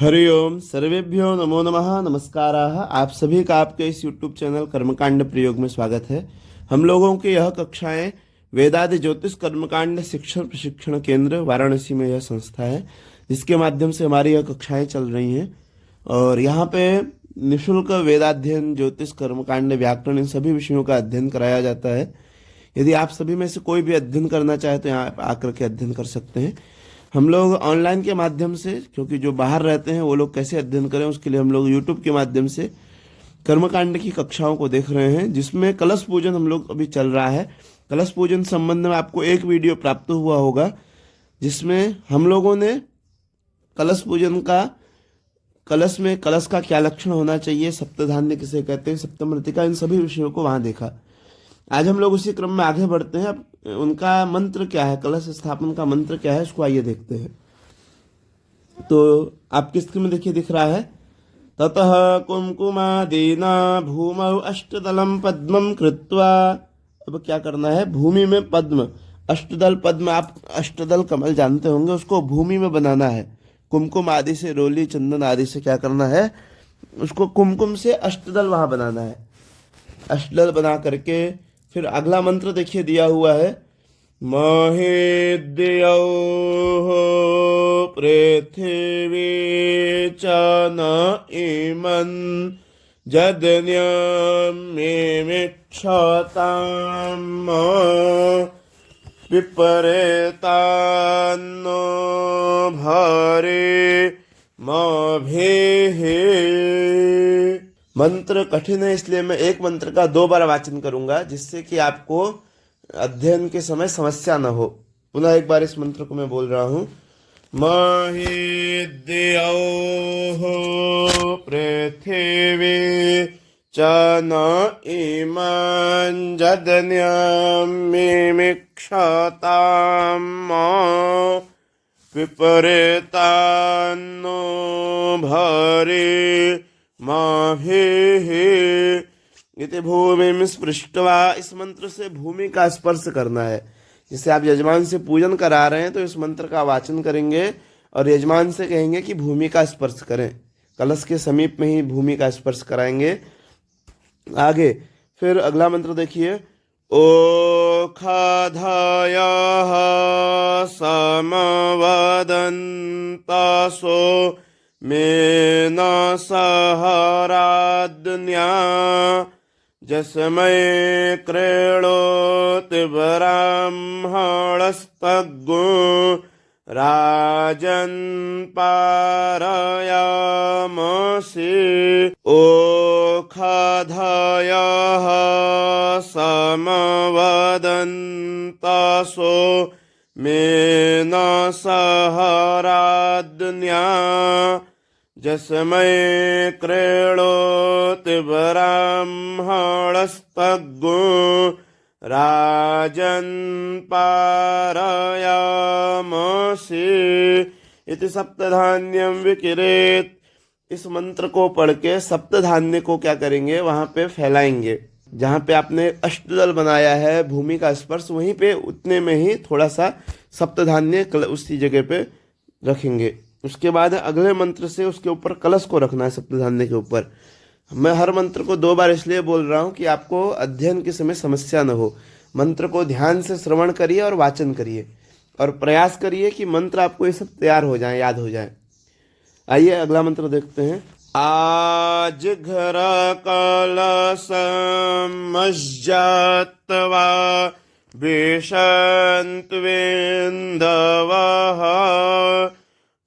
हरि ओम सर्वेभ्यो नमो नमः नमस्काराः। आप सभी का आपके इस YouTube चैनल कर्मकांड प्रयोग में स्वागत है। हम लोगों की यह कक्षाएं वेदादि ज्योतिष कर्मकांड शिक्षण प्रशिक्षण केंद्र वाराणसी में यह संस्था है जिसके माध्यम से हमारी यह कक्षाएं चल रही हैं। और यहाँ पे निशुल्क वेदाध्ययन ज्योतिष कर्मकांड व्याकरण इन सभी विषयों का अध्ययन कराया जाता है। यदि आप सभी में से कोई भी अध्ययन करना चाहे तो यहाँ आप आकर के अध्ययन कर सकते हैं। हम लोग ऑनलाइन के माध्यम से, क्योंकि जो बाहर रहते हैं वो लोग कैसे अध्ययन करें, उसके लिए हम लोग यूट्यूब के माध्यम से कर्मकांड की कक्षाओं को देख रहे हैं, जिसमें कलश पूजन हम लोग अभी चल रहा है। कलश पूजन संबंध में आपको एक वीडियो प्राप्त हुआ होगा जिसमें हम लोगों ने कलश पूजन का, कलश में कलश का क्या लक्षण होना चाहिए, सप्तधान्य किसे कहते हैं, सप्तमृतिका, इन सभी विषयों को वहां देखा। आज हम लोग उसी क्रम में आगे बढ़ते हैं। अब उनका मंत्र क्या है, कलश स्थापन का मंत्र क्या है, उसको आइए देखते हैं। तो आपकी स्क्रीन में देखिए, दिख रहा है, ततः कुमकुमादीना भूमौ अष्टदलम पद्मम कृत्वा। अब क्या करना है, भूमि में पद्म, अष्टदल पद्म, आप अष्टदल कमल जानते होंगे, उसको भूमि में बनाना है। कुमकुम आदि से, रोली चंदन आदि से क्या करना है, उसको कुमकुम से अष्टदल वहां बनाना है। अष्टदल बना करके फिर अगला मंत्र देखिए दिया हुआ है, महेद्यौ पृथिवी च न इमन् जदन्यमिक्षताम् विपरेतान्नो भरे मभिः। मंत्र कठिन है, इसलिए मैं एक मंत्र का 2 बार वाचन करूंगा जिससे कि आपको अध्ययन के समय समस्या न हो। पुनः एक बार इस मंत्र को मैं बोल रहा हूं, महीद्यौः पृथिवी च न इमं जदन्यमिक्षताम् विपरेतान्नो भरे माभिः इति भूमिं स्पृष्ट्वा। इस मंत्र से भूमि का स्पर्श करना है। जैसे आप यजमान से पूजन करा रहे हैं तो इस मंत्र का वाचन करेंगे और यजमान से कहेंगे कि भूमि का स्पर्श करें। कलश के समीप में ही भूमि का स्पर्श कराएंगे। आगे फिर अगला मंत्र देखिए, ओखाधायाः समवदन्तासो मेन सहराद्न्या जस्मै क्रीडोति ब्राह्मणस्तग्गो राजन् पारयामसि। ओखाधायाः समवदन्तासो मेन सहराद्न्या जस्मै क्रीडोति ब्राह्मणस्तग्गो राजन् पारयामसि इति सप्तधान्यं विकिरेत्। इस मंत्र को पढ़ के सप्तधान्य को क्या करेंगे, वहां पे फैलाएंगे। जहां पे आपने अष्टदल बनाया है, भूमि का स्पर्श, वहीं पे उतने में ही थोड़ा सा सप्तधान्य उसी जगह पे रखेंगे। उसके बाद अगले मंत्र से उसके ऊपर कलश को रखना है, सप्तधान्य के ऊपर। मैं हर मंत्र को 2 बार इसलिए बोल रहा हूँ कि आपको अध्ययन के समय समस्या न हो। मंत्र को ध्यान से श्रवण करिए और वाचन करिए और प्रयास करिए कि मंत्र आपको ये सब तैयार हो जाए, याद हो जाए। आइए अगला मंत्र देखते हैं, आज घर कलशमज्जात्वा विशन्त्वेन्दवः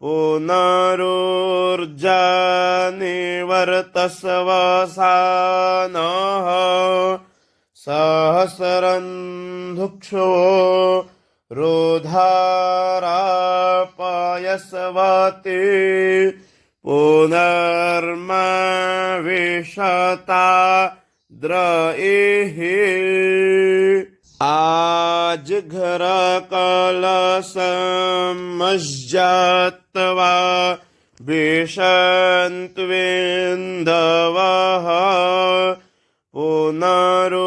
पुनरुर्जा निवर्तस्वसानः सहस्रन्धुक्षो रोधारापयस्वते पुनर्मा विशता द्रएः। आज घर कलशमज्जात्वा विशन्त्वेन्दवः पुनरुर्जा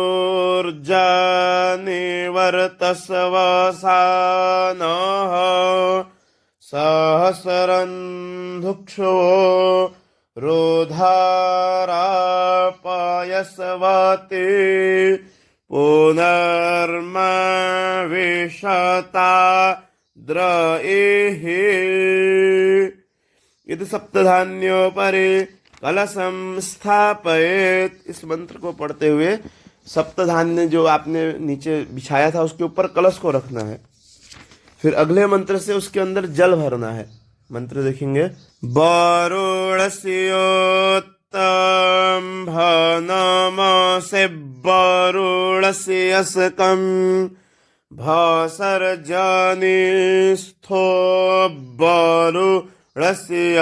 निवर्तस्वसानः सहस्रन्धुक्षो रोधारापयस्वते पुनर्मा विशता द्रएः यदि सप्तधान्योपरि कलशम स्थापयेत। इस मंत्र को पढ़ते हुए सप्तधान्य जो आपने नीचे बिछाया था उसके ऊपर कलश को रखना है। फिर अगले मंत्र से उसके अंदर जल भरना है। मंत्र देखेंगे। वरुणस्योत्तम्भनमसे वरुणस्यस्कं भसर्जनिस्थो वरुणस्य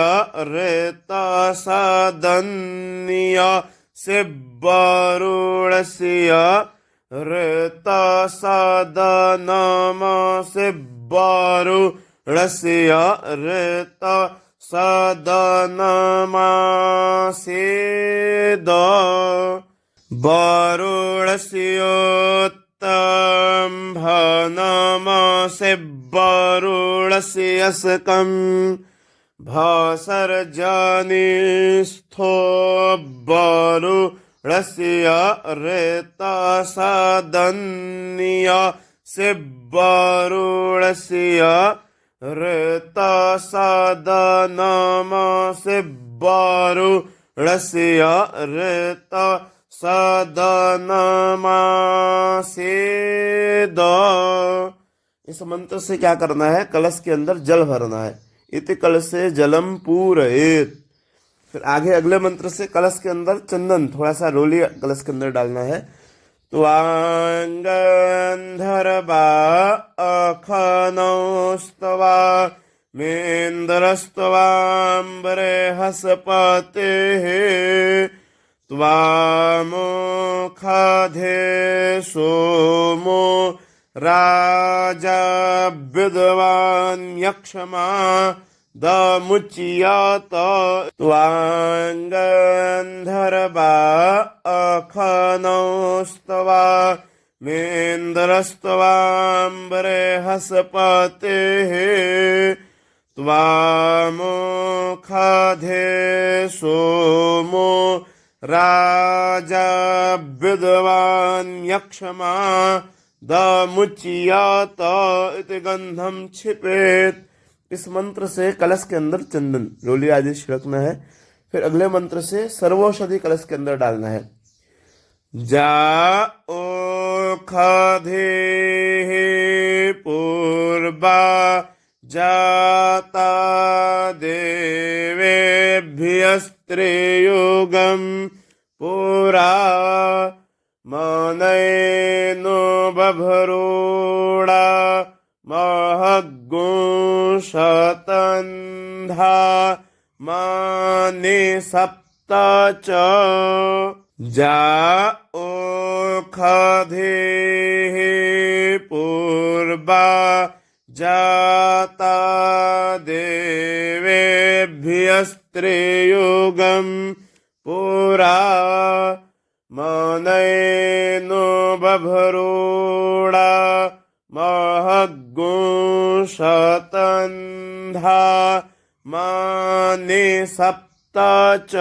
रेतसदन्य से वरुणस्य रेतसदनमसे वरुणस्य रेतसदनमसेद वरुणस्योत्तम्भनमसे वरुणस्यस्कं भसर्जनिस्थो वरुणस्य रेतसदन्य से वरुणस्य रेतसदनमसे वरुणस्य रेतसदनमसेद। इस मंत्र से क्या करना है? कलश के अंदर जल भरना है। इति कलशे जलम पूरयेत। फिर आगे अगले मंत्र से कलश के अंदर चंदन, थोड़ा सा रोली कलश के अंदर डालना है। त्वांगंधर्वा अखनौस्तवा मेन्द्रस्त्वाम्बरे हसपतेः त्वामुखधे सोमो राजा विद्वान् यक्षमा दमुच्यत त्वांगंधर्वा अखनौस्तवा मेन्द्रस्त्वाम्बरे हसपतेः त्वामुखधे सोमो राजा विद्वान् यक्षमा दमुच्यत इति गंधम क्षिपेत। इस मंत्र से कलश के अंदर चंदन, रोली आदि छिड़कना है। फिर अगले मंत्र से सर्वौषधि कलश के अंदर डालना है। जाओखधेः पूर्वा जाता देवेभ्यस्त्रेयुगं पुरा मनैनो बभरूढा महग्गुंशतन्धा माने सप्त च जाओखधेः पूर्वा जाता देवेभ्यस्त्रेयुगं पुरा मनैनो बभरूढा महग्गुंशतन्धा माने सप्त च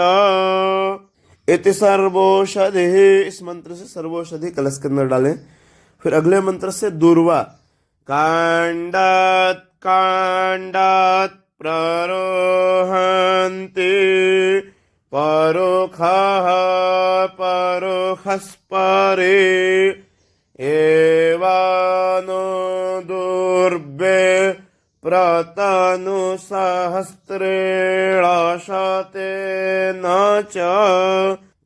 इति सर्वौषधि। इस मंत्र से सर्वौषधि कलश के अंदर डालें। फिर अगले मंत्र से दूर्वा कांडात कांडात प्ररोहन्ति परोखः परोखस्परे एवानो दुर्बे प्रतनु सहस्रेण शतेन च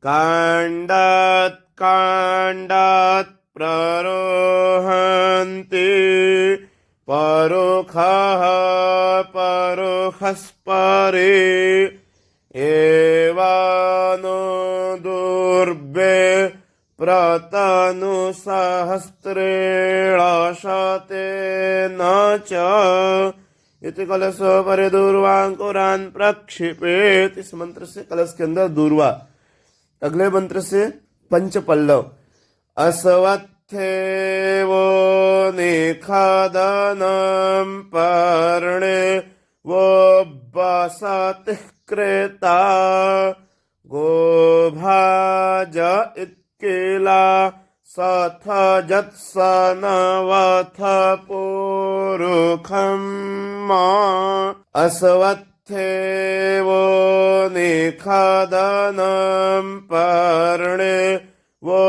कांडात कांडात प्ररोहन्ति परोखः परोखस्परे एवानो दुर्बे प्रतनु सहस्रेण शतेन च इति कलशोपरि दूर्वांकुरान् प्रक्षिपेत। इस मंत्र से कलश के अंदर दूर्वा। अगले मंत्र से पंचपल्लव अस्वत्थेवो निखदनं पर्णे वो बसतिः कृता गोभाज इत्किला सथ जत्सनवथ पुरुखम् अस्वत्थेवो निखदनं पर्णे वो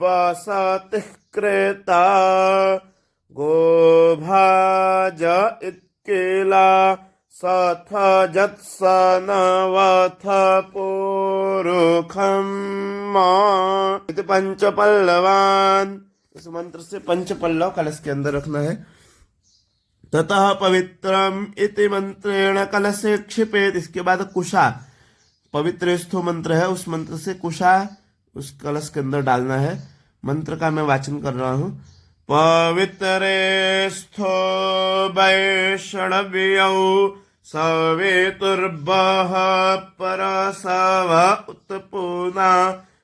बसतिः कृता गोभाज इत्किला सथ जत्सनवथ पुरुखम् इति पंचपल्लवान। इस मंत्र से पंच पल्लव कलश के अंदर रखना है। ततः पवित्रम इति मंत्रेण कलशे क्षिपेत। इसके बाद कुशा, पवित्र स्थो मंत्र है, उस मंत्र से कुशा उस कलश के अंदर डालना है। मंत्र का मैं वाचन कर रहा हूं। पवित्रे स्थो वैष्णव्यौ सवेतुर्वः परसव उत्पूना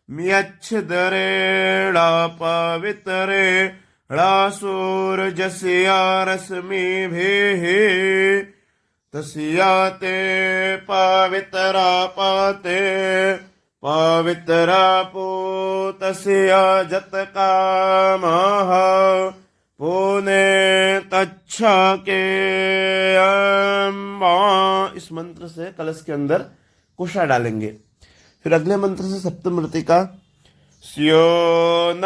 म्यच्छदरेण पवित्रे सूर्यस्य रश्मिभिः तस्य ते पवित्रापते पवित्रापूतस्य जतकामः पुने तच्छके। इस मंत्र से कलश के अंदर कुशा डालेंगे। फिर अगले मंत्र से सप्तमृतिका। स्यो न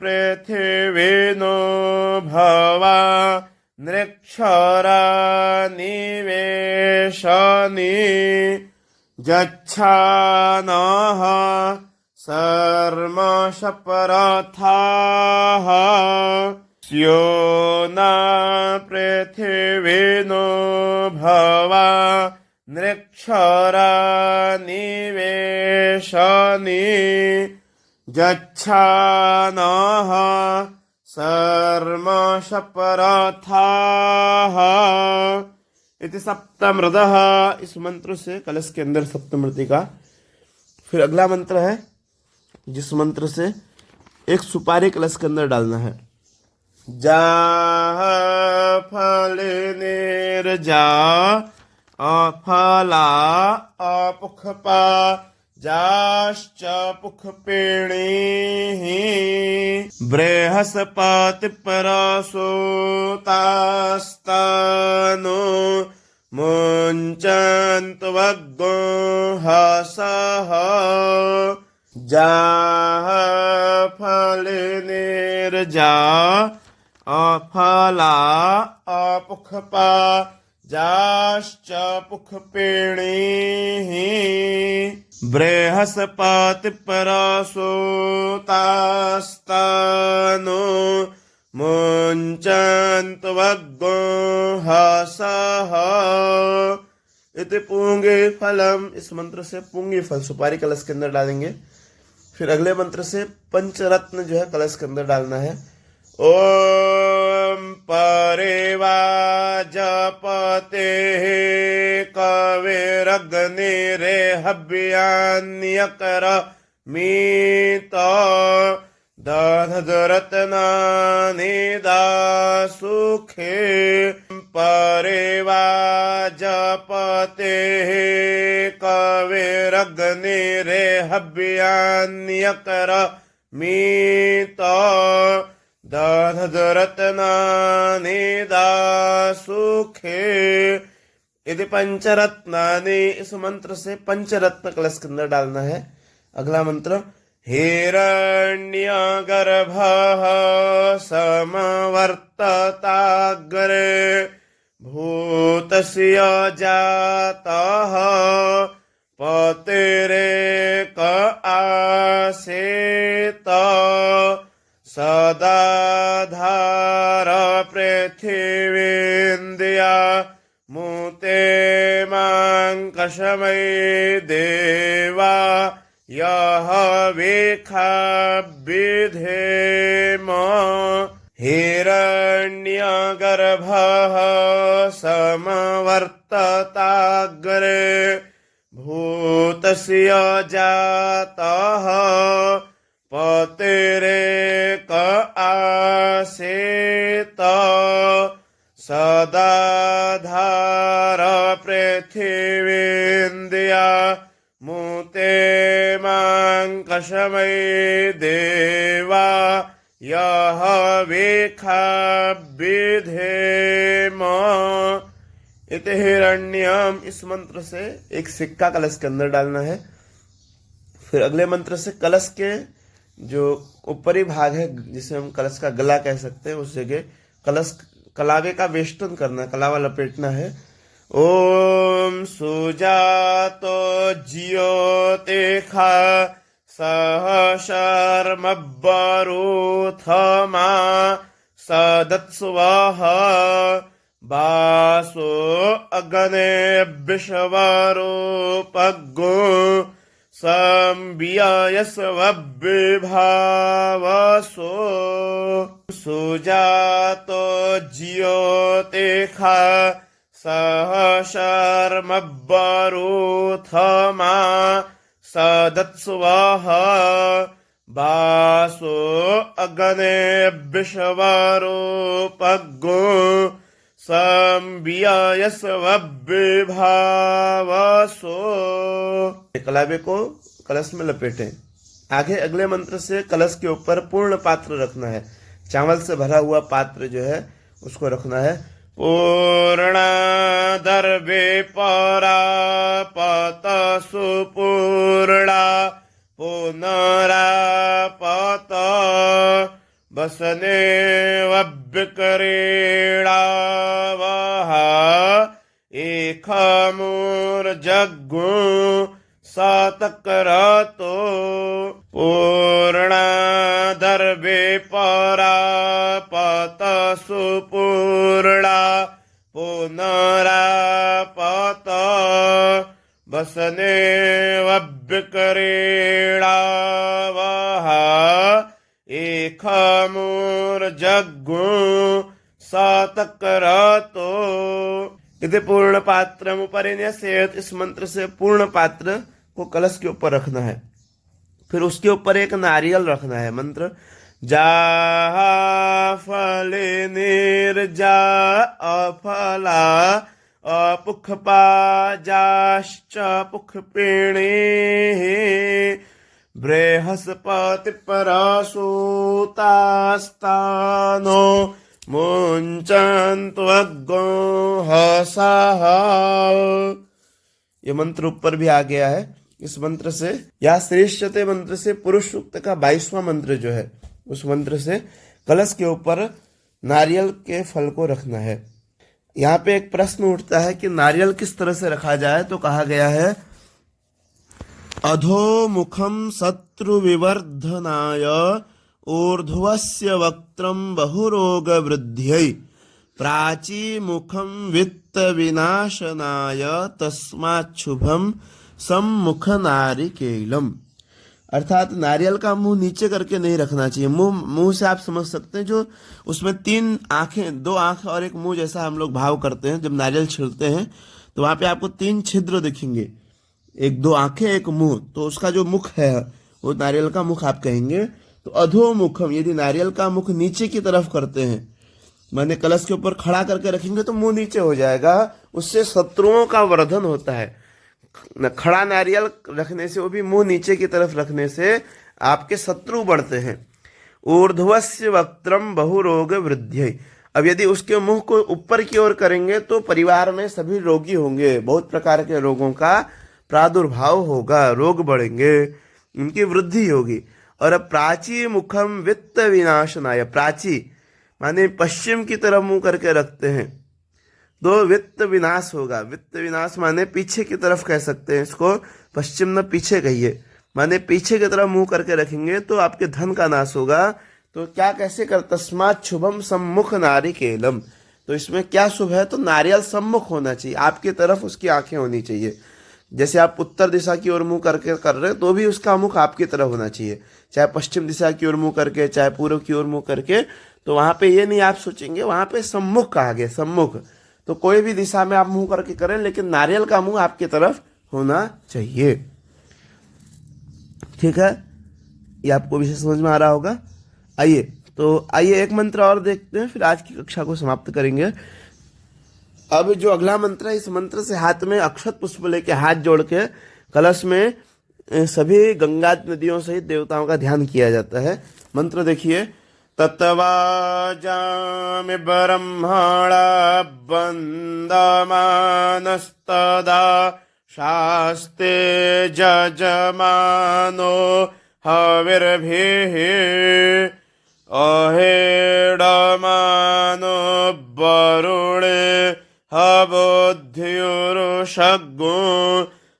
पृथिवीनो भवा नृक्षरा निवेशनी जच्छानः सर्मशपरथाः स्यो न पृथिवीनो भवा नृक्षरा निवेशनी जच्छानः सर्मशपरथाः इति सप्तमृतः। इस मंत्र से कलश के अंदर सप्तमृतिका। फिर अगला मंत्र है जिस मंत्र से एक सुपारी कलश के अंदर डालना है। जाह फलिनिर्जा अफला अपुखपा जाश्च पुखपेणीः बृहस्पतिपरसोतास्तानो मुञ्चन्तु वग्गो हसः जाः फलिनिर्जा अफला अपुखपा जाश्च पुखपेणीः बृहस्पतिपरसोतास्तानो मुञ्चन्तु वग्गो हसः इति पुंगे फलम। इस मंत्र से पुंगी फल सुपारी कलश के अंदर डालेंगे। फिर अगले मंत्र से पंचरत्न जो है कलश के अंदर डालना है। ओम परेवाजपते कविरग्निरेहव्यान्यकर मीत दधरत्नानि दासुखे परेवाजपते कविरग्निरेहव्यान्यकर मीत दधरत्नानि दासुखे यदि पंचरत्नानि। इस मंत्र से पंचरत्न कलश के अंदर डालना है। अगला मंत्र हिरण्यगर्भः समवर्तताग्रे भूतस्य जातः पतिरेक आसेत सदाधार पृथिवीन्द्रिया मुते माङ्कषमै देवा यः वेखाभिधेम हिरण्यगर्भः समवर्तताग्रे भूतस्य जातः पतिरेक आसेत सदाधार पृथिवीन्द्रिया मूते मां कशमै देवा यह वेखा विधेम इति हिरण्यम। इस मंत्र से एक सिक्का कलश के अंदर डालना है। फिर अगले मंत्र से कलश के जो ऊपरी भाग है, जिसे हम कलश का गला कह सकते हैं, उस जगह कलावे का वेष्टन करना है, कलावा लपेटना है। ओम सुजातो ज्योतिखा सहशर्मब्बरूथमा सदत्स्वाहा वासो अग्ने विश्वरूपज्ञो संवियस्वविभावसो सुजातो ज्योतिखा सहशर्मब्बरूथमा सदत्स्वाहा वासो अग्ने विश्वरूपज्ञो संवियस्वविभावसो। कलावे को कलश में लपेटें। आगे अगले मंत्र से कलश के ऊपर पूर्ण पात्र रखना है। चावल से भरा हुआ पात्र जो है उसको रखना है। पूर्णा दर्भे परापत सुपूर्णा पुनरापत वसने वब्यकरेणावहा एकमूर्जग्गु सातकरतो पूर्णा दर्भे परापत सुपूर्णा पुनरापत वसने वब्यकरेणावहा एकमूर्जग्गु सातकरतो इति पूर्ण पात्रम उपरिण्यसेत्। इस मंत्र से पूर्ण पात्र को कलश के ऊपर रखना है। फिर उसके ऊपर एक नारियल रखना है। मंत्र जाहा फले निर्जा अफला अपुखपा जाश्च पुखपिणी बृहस्पति परासूतास्तानो मुंचन्तु अग्गो हसाः। ये मंत्र ऊपर भी आ गया है। इस मंत्र से या श्रेष्ठते मंत्र से पुरुष सूक्त का 22वां मंत्र जो है, उस मंत्र से कलश के ऊपर नारियल के फल को रखना है। यहाँ पे एक प्रश्न उठता है कि नारियल किस तरह से रखा जाए। तो कहा गया है अधोमुखम शत्रु विवर्धनाय ऊर्ध्वस्य वक्त्रम बहुरोग वृद्ध्यै प्राची मुखम वित्त विनाशनाय तस्माच्छुभम सम्मुख नारिकेलम। अर्थात नारियल का मुंह नीचे करके नहीं रखना चाहिए। मुंह से आप समझ सकते हैं, जो उसमें 3 आंखें, 2 आंख और एक मुंह जैसा हम लोग भाव करते हैं। जब नारियल छिलते हैं तो वहां पे आपको 3 छिद्र दिखेंगे, 1-2 आंखें, एक मुंह। तो उसका जो मुख है वो नारियल का मुख आप कहेंगे। तो अधोमुखम, यदि नारियल का मुख नीचे की तरफ करते हैं, माने कलश के ऊपर खड़ा करके रखेंगे तो मुंह नीचे हो जाएगा, उससे शत्रुओं का वर्धन होता है। खड़ा नारियल रखने से, वो भी मुंह नीचे की तरफ रखने से आपके शत्रु बढ़ते हैं। ऊर्ध्वस्य वक्त्रम बहुरोग वृद्ध्यै। अब यदि उसके मुंह को ऊपर की ओर करेंगे तो परिवार में सभी रोगी होंगे, बहुत प्रकार के रोगों का प्रादुर्भाव होगा, रोग बढ़ेंगे, उनकी वृद्धि होगी। और अब प्राची मुखम वित्त विनाशनाय, प्राची माने पश्चिम की तरफ मुंह करके रखते हैं तो वित्त विनाश होगा। वित्त विनाश माने पीछे की तरफ कह सकते हैं इसको, पश्चिम न पीछे कहिए, माने पीछे की तरफ मुंह करके रखेंगे तो आपके धन का नाश होगा। तो क्या कैसे कर, तस्मात् शुभम सम्मुख नारिकेलम। तो इसमें क्या शुभ है, तो नारियल सम्मुख होना चाहिए, आपकी तरफ उसकी आंखें होनी चाहिए। जैसे आप उत्तर दिशा की ओर मुंह करके कर रहे हैं तो भी उसका मुख आपकी तरफ होना चाहिए, चाहे पश्चिम दिशा की ओर मुंह करके, चाहे पूर्व की ओर मुंह करके। तो वहां पे ये नहीं आप सोचेंगे, वहां पे सम्मुख कहा गया, सम्मुख। तो कोई भी दिशा में आप मुंह करके करें, लेकिन नारियल का मुंह आपकी तरफ होना चाहिए। ठीक है, ये आपको विषय समझ में आ रहा होगा। आइए एक मंत्र और देखते हैं, फिर आज की कक्षा को समाप्त करेंगे। अब जो अगला मंत्र है, इस मंत्र से हाथ में अक्षत पुष्प लेके हाथ जोड़ के कलश में सभी गंगा नदियों सहित देवताओं का ध्यान किया जाता है। मंत्र देखिए। तत्वाजामि ब्रह्मणा वन्दमानस्तदा शास्ते जजमानो हविर्भिः अहेडमानो वरुणे हवोद्युरुषग्गो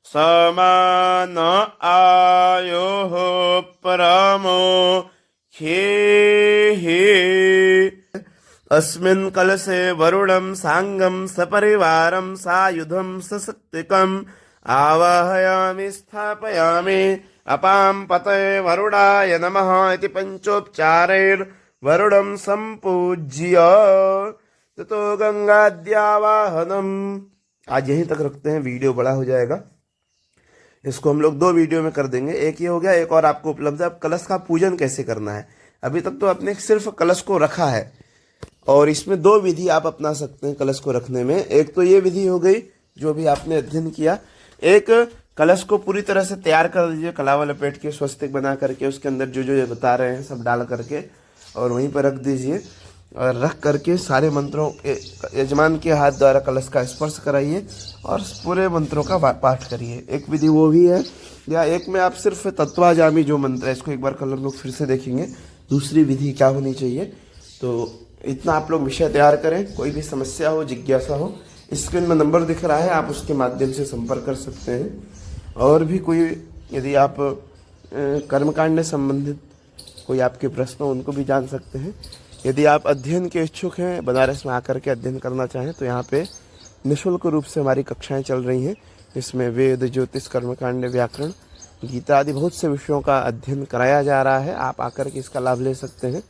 समान आयोः परमो हि अस्मिन् कलशे वरुणं साङ्गं सपरिवारं सायुधं सशक्तिकम् आवाहयामि स्थापयामि अपां पतये वरुणाय नमः इति पंचोपचारैर्वरुणं संपूज्य ततो गंगाद्यावाहनम्। आज यहीं तक रखते हैं, वीडियो बड़ा हो जाएगा। इसको हम लोग 2 वीडियो में कर देंगे। एक ये हो गया, एक और आपको उपलब्ध है अब कलश का पूजन कैसे करना है। अभी तक तो आपने सिर्फ कलश को रखा है और इसमें 2 विधि आप अपना सकते हैं कलश को रखने में। एक तो ये विधि हो गई जो भी आपने अध्ययन किया। एक कलश को पूरी तरह से तैयार कर दीजिए, कलावा लपेट के स्वस्तिक बना करके उसके अंदर जो जो बता रहे हैं सब डाल करके और वहीं पर रख दीजिए और रख करके सारे मंत्रों के यजमान के हाथ द्वारा कलश का स्पर्श कराइए और पूरे मंत्रों का पाठ करिए। एक विधि वो भी है, या एक में आप सिर्फ तत्वाजामी जो मंत्र है इसको एक बार कल हम लोग फिर से देखेंगे दूसरी विधि क्या होनी चाहिए। तो इतना आप लोग विषय तैयार करें। कोई भी समस्या हो, जिज्ञासा हो, स्क्रीन में नंबर दिख रहा है, आप उसके माध्यम से संपर्क कर सकते हैं। और भी कोई यदि आप कर्मकांड से संबंधित कोई आपके प्रश्न हो उनको भी जान सकते हैं। यदि आप अध्ययन के इच्छुक हैं, बनारस में आकर के अध्ययन करना चाहें तो यहाँ पे निःशुल्क रूप से हमारी कक्षाएं चल रही हैं। इसमें वेद, ज्योतिष, कर्मकांड, व्याकरण, गीता आदि बहुत से विषयों का अध्ययन कराया जा रहा है। आप आकर के इसका लाभ ले सकते हैं।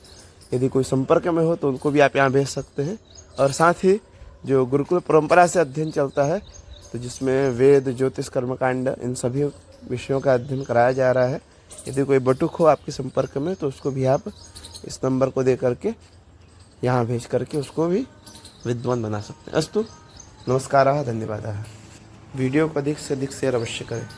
यदि कोई संपर्क में हो तो उनको भी आप यहाँ भेज सकते हैं। और साथ ही जो गुरुकुल परंपरा से अध्ययन चलता है तो जिसमें वेद, ज्योतिष, कर्मकांड इन सभी विषयों का अध्ययन कराया जा रहा है। यदि कोई बटुक हो आपके संपर्क में तो उसको भी आप इस नंबर को दे करके यहाँ भेज करके उसको भी विद्वान बना सकते हैं। अस्तु, नमस्कारः, धन्यवादः। वीडियो को अधिक से अधिक शेयर अवश्य करें।